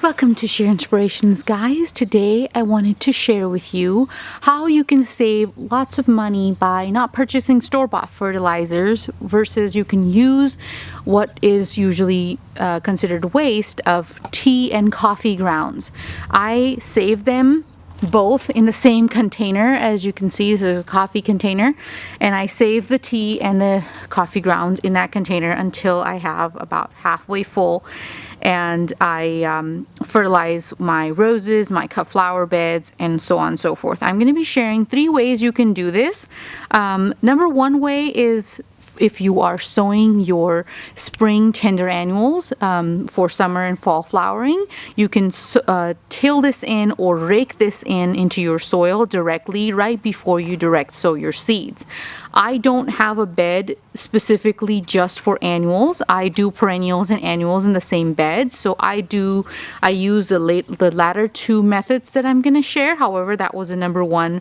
Welcome to Share Inspirations, guys. Today I wanted to share with you how you can save lots of money by not purchasing store-bought fertilizers versus you can use what is usually considered waste of tea and coffee grounds. I save them both in the same container. As you can see, this is a coffee container, and I save the tea and the coffee grounds in that container until I have about halfway full, and I fertilize my roses, my cut flower beds, and so on and so forth. I'm going to be sharing 3 ways you can do this. Number 1 way is if you are sowing your spring tender annuals for summer and fall flowering, you can till this in or rake this into your soil directly right before you direct sow your seeds. I don't have a bed specifically just for annuals. I do perennials and annuals in the same bed, so I use the latter 2 methods that I'm going to share. However, that was a number 1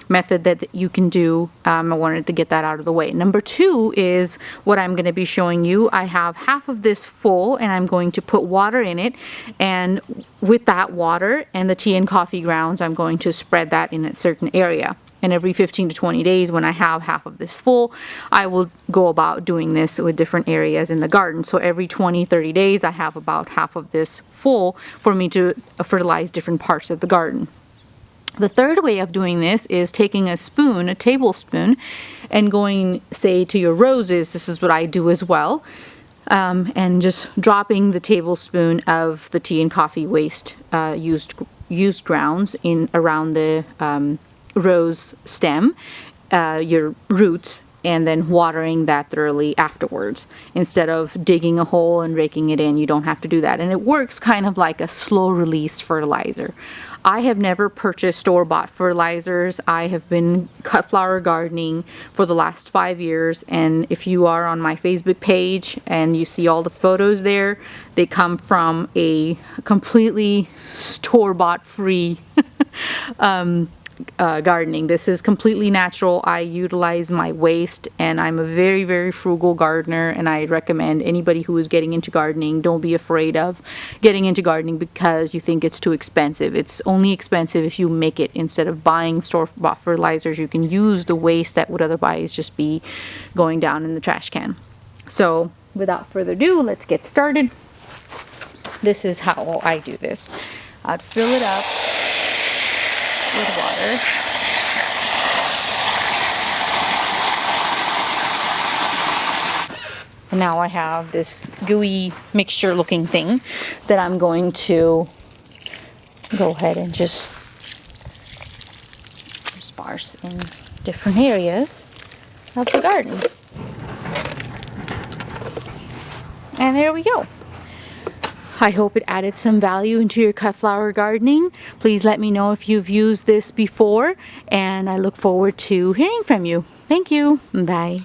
method that you can do. I wanted to get that out of the way. Number 2 is what I'm going to be showing you. I have half of this full, and I'm going to put water in it, and with that water and the tea and coffee grounds, I'm going to spread that in a certain area. And every 15 to 20 days, when I have half of this full, I will go about doing this with different areas in the garden. So every 20-30 days, I have about half of this full for me to fertilize different parts of the garden. The third way of doing this is taking a spoon, a tablespoon, and going, say, to your roses. This is what I do as well. And just dropping the tablespoon of the tea and coffee waste used grounds in around the rose stem, your roots, and then watering that thoroughly afterwards. Instead of digging a hole and raking it in, you don't have to do that. And it works kind of like a slow release fertilizer. I have never purchased store-bought fertilizers. I have been cut flower gardening for the last 5 years, and if you are on my Facebook page and you see all the photos there, they come from a completely store-bought free gardening. This is completely natural. I utilize my waste, and I'm a very, very frugal gardener, and I recommend anybody who is getting into gardening, don't be afraid of getting into gardening because you think it's too expensive. It's only expensive if you make it. Instead of buying store-bought fertilizers, you can use the waste that would otherwise just be going down in the trash can. So without further ado, let's get started. This is how I do this. I'd fill it up with water. And now I have this gooey mixture looking thing that I'm going to go ahead and just sparse in different areas of the garden. And there we go. I hope it added some value into your cut flower gardening. Please let me know if you've used this before, and I look forward to hearing from you. Thank you. Bye.